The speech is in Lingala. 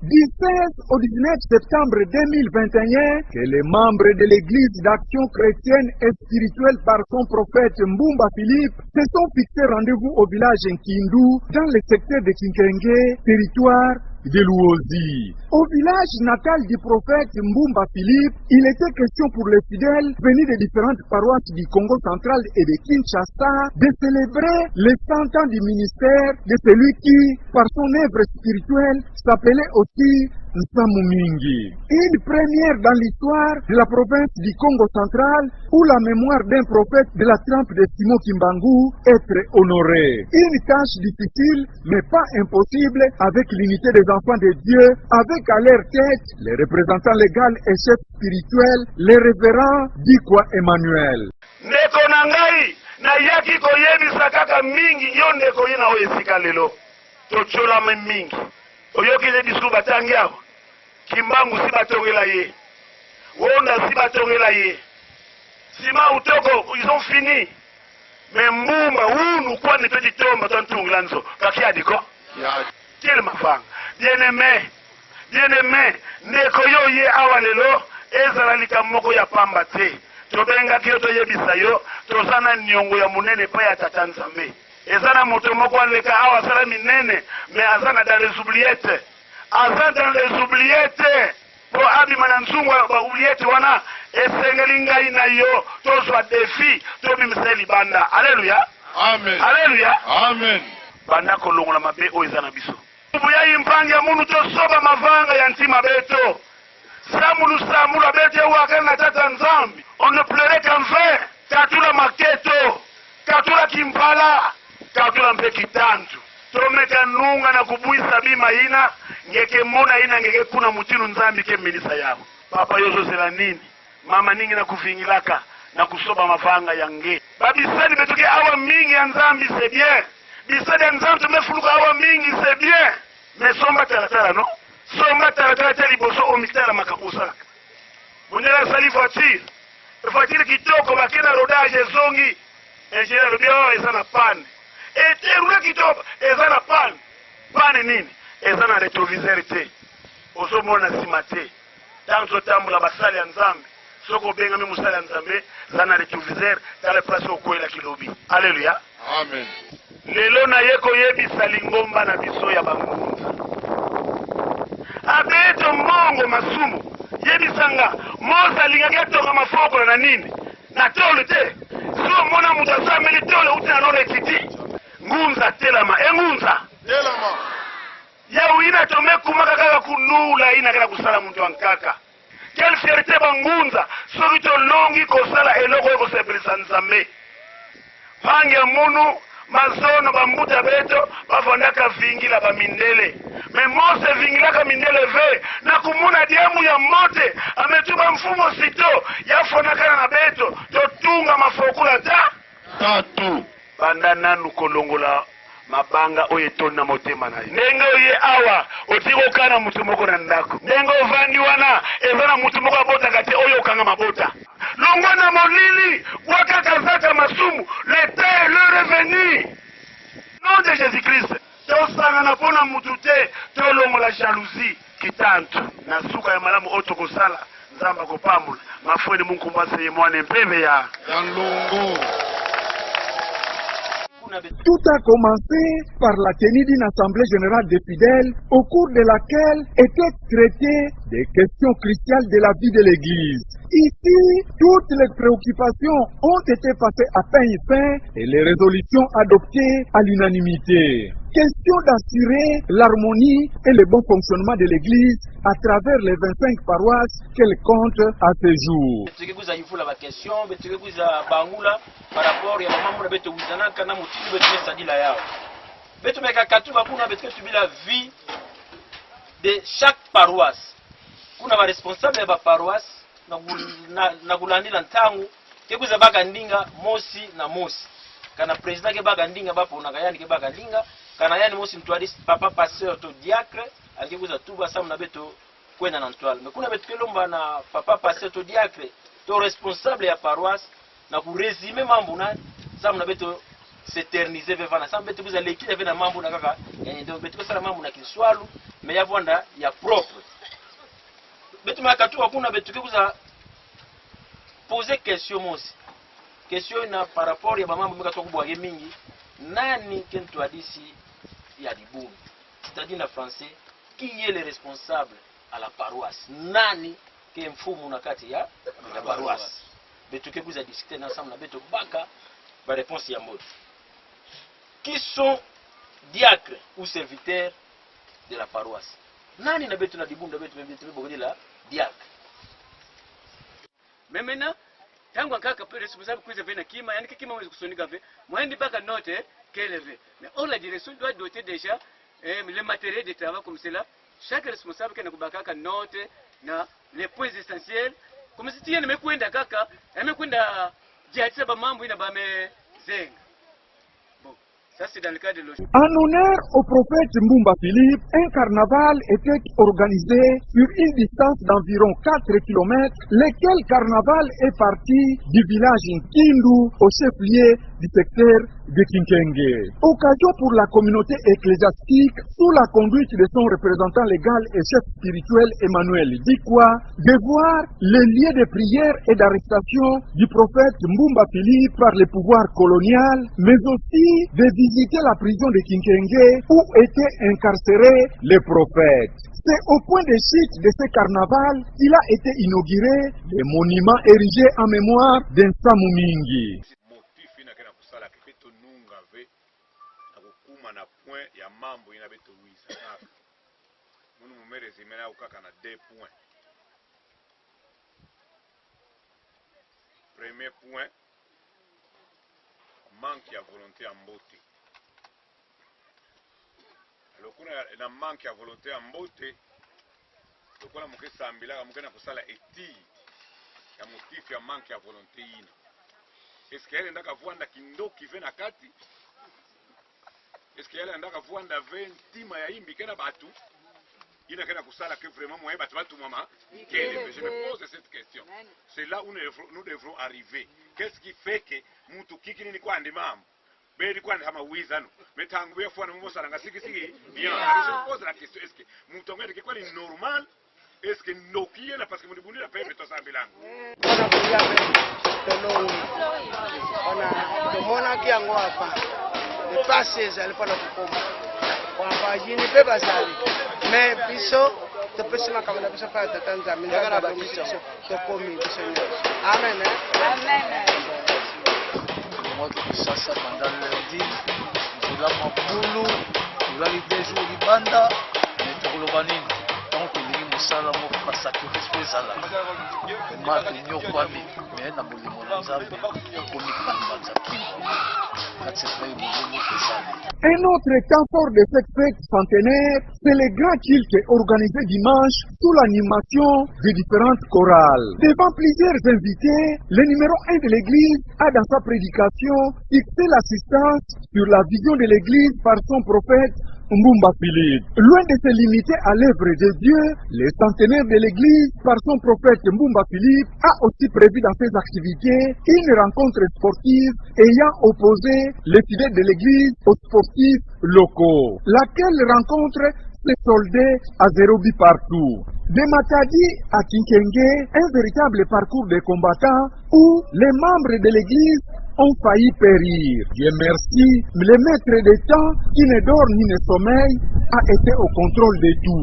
16 au 19 septembre 2021 que les membres de l'Église d'action chrétienne et spirituelle par son prophète Mbumba Philippe se sont fixés rendez-vous au village Nkindu dans le secteur de Kinkenge, territoire de Luozi. Au village natal du prophète Mbumba Philippe, il était question pour les fidèles venus de différentes paroisses du Congo central et de Kinshasa de célébrer les 100 ans du ministère de celui qui, par son œuvre spirituelle, s'appelait aussi Nsamumingi. Une première dans l'histoire de la province du Congo central où la mémoire d'un prophète de la trempe de Simon Kimbangu être honorée. Une tâche difficile mais pas impossible avec l'unité des enfants de Dieu, avec à leur tête les représentants légaux et chefs spirituels, les révérends Dikwa Emmanuel. Neko nangai na yaki koyebisa kaka mingi yo ndeko yina oyesika lelo tochola mingi oyokile bisu batangi aho Kimbangu si batongela ye Wonda si batongela ye Sima utoko ils ont fini mais Mbumba unu kwa ni petit tomba tantungila nzo kakia diko quel mafang bien-aimé ndeko yo ye awa lelo ezala likamoko ya pamba te tobenga kyoto yebisa yo tozana nyongo ya munene pa ya tata Nzambe ezana moto moko aleka awa sala minene mais azana dans les oubliettes azana dans les oubliettes po abi mananzungwa ba oubliettes wana esengeli ngai na yo tozwa défi tobimseli banda. Alléluia, amen, alléluia, amen. Banda kolongola mabe o ezana biso buya impanga munu tosoba mavanga ya ntima beto samulu abete waka na tata Nzambi. On ne pleurait qu'en vain. Katula maketo, katula kimpala, katula mpe kitantu. Tomeka nunga na kubuisa bima ina, ngeke mona ina ngeke kuna mutinu Nzambi ke milisa yao. Papa yozo zela nini? Mama ningi na kufingilaka na kusoba mavanga yange. Babisani betoke awa mingi ya Nzambi c'est bien. Bisani ya Nzambi tumefuluka awa mingi c'est bien. Mais somba talatala no? Somba talatala teli boso omitala makabusa. Bunela sali voiture kitoko bakena rodage zongi. Engineer robio ezana panne. Eterule kitoko ezana panne. Panne nini? Ezana retroviseur te. Oso mona simate. Tanto tambula basali ya Nzambe. Soko benga mi musali ya Nzambe zana retroviseur tale place okwela kilobi. Alléluia. Amen. Lelo na yeko yebisa lingomba na biso ya bangunza. Abeto mongo masumu. Yebisanga moza lingaki tonga mafoko na nini? Na tole te. So mona mutasa meli tole utina none kiti. Ngunza telama, ngunza. Telama. Ya uina tome kumaka kaka kunula ina kala kusala muntu ankaka. Quelle fierté bangunza. So vito longi kosala eloko yoko sebelisa Nzambe. Pange munu mazono bambuta beto bavondaka vingila bamindele. Mais Mose vingilaka mindele ve na kumuna diamu ya mote ametuma mfumo sito yafonaka na beto totunga mafokula tatu banda nanu kolongola mabanga oyetoni na motema na ye ndenge oye awa otiko kana mutu moko na ndako ndenge ovandi wana ezana mutu moko abotaka te oyo okanga mabota longwa na molili wakaka zaka masumu l'état le revenu nom de Jésus-Christ. Tosanga na pona mutute tolongo la jalousie kitantu na suka ya malamu otokosala Nzamba kopamula mafweni munkumbase ye mwane mpeve ya Longo. Tout a commencé par la tenue d'une assemblée générale des fidèles au cours de laquelle étaient traitées des questions cruciales de la vie de l'Église. Ici, toutes les préoccupations ont été passées à pain et les résolutions adoptées à l'unanimité. Question d'assurer l'harmonie et le bon fonctionnement de l'Église à travers les 25 paroisses qu'elle compte à ce jour. Par rapport à mambo beto wizana kana mutili beto sadila yao beto meka katuba kuna beto tubila vie de chaque paroisse kuna ba responsable ya ba paroisse na kulandila ntangu kekuza baga ndinga mosi na mosi kana president ke baga ndinga bapo na kayani ke baga ndinga kana yani mosi mtwali papa pasteur to diacre alikuza tuba samu na beto kwenda na ntwali kuna beto kelomba na papa pasteur to diacre to responsable ya paroisse na kuresume mambo na samu na beto s'éterniser vers na sambe tukuza leki avec na mambo na kaka donc betu sala mambo na kiswalu mais ya vanda ya propre betu makatu hakuna betu kuza poser question mosi question na par rapport ya mambo mekatu kubwa mingi nani kentu hadisi ya Libumbi c'est-à-dire en français qui est le responsable à la paroisse nani ke mfumu na kati ya paroisse betu kuza discuter ensemble na betu baka ba réponse ya moto. Qui sont diacres ou serviteurs de la paroisse? Nani na betu na Libumbi betu bokodi la diacre. Mais maintenant, tant qu'on a peu responsable que vous avez na kima, yani kima mwezi kusonika ve, mwendi baka note qu'élevé. Mais or la direction doit doter déjà le matériel de travail comme cela. Chaque responsable qui na kubaka note na les points essentiels. Comme si tiene mekwenda kaka, mekwenda jiatisa ba mambo ina ba me zenga. Ça, c'est dans le cas de l'eau. En honneur au prophète Mbumba Philippe, un carnaval était organisé sur une distance d'environ 4 km, lequel carnaval est parti du village Nkindu au chef-lieu du secteur de Kinkenge. Occasion pour la communauté ecclésiastique, sous la conduite de son représentant légal et chef spirituel Emmanuel Dikwa, de voir le lieu de prière et d'arrestation du prophète Mbumba Philippe par le pouvoir colonial, mais aussi de visiter la prison de Kinkenge où était incarcéré le prophète. C'est au point de chute de ce carnaval qu'il a été inauguré le monument érigé en mémoire d'un Samumingi. Na point ya mambo ina beto wisa kaka munu mumere zimena ukaka na 2 points. Premier point, manque ya volonté en beauté. Alors kuna na manque ya volonté en beauté lokola muke sambila muke na kusala étude ya motif ya manque ya volonté ina. Est-ce qu'elle ndaka vuanda kindoki ve na kati? Est-ce qu'il y a un endroit où on a 20 tima ya imbi kena batu ina kena kusala que vraiment moi batu maman je me pose cette question. C'est là où nous devrons arriver. Qu'est-ce qui fait que mtu kiki ni kwa ndimam beri kwa ndama wizano metangu ya fwana mumo sala ngasiki bien je me pose la question, est-ce que mtu ngere kwa ni normal, est-ce que nokie na parce que mdibundi la pepe to sambilango ona tomona kiango hapa passes alikuwa na kukoma kwa bajini pe bazali mais biso to pesima kama na biso fa tatanza minza na biso to komi biso amen amen moi que ça pendant lundi nous avons boulot nous allons des jours libanda mais tout le banine donc il nous sala mo pas sacrifice pesala ma tenyo kwami mais na bolimo nzambe ko ni kamba zaki. Un autre temps fort de cette fête centenaire, c'est le grand culte organisé dimanche sous l'animation de différentes chorales. Devant plusieurs invités, le numéro 1 de l'église a dans sa prédication fixé l'assistance sur la vision de l'église par son prophète Mbumba Philippe. Loin de se limiter à l'œuvre de Dieu, le centenaire de l'église par son prophète Mbumba Philippe a aussi prévu dans ses activités une rencontre sportive ayant opposé les fidèles de l'église aux sportifs locaux. Laquelle rencontre s'est soldée à 0 but partout. De Matadi à Kinkenge, un véritable parcours de combattants où les membres de l'église ont failli périr. Dieu merci, le maître des temps, qui ne dort ni ne sommeille, a été au contrôle de tout.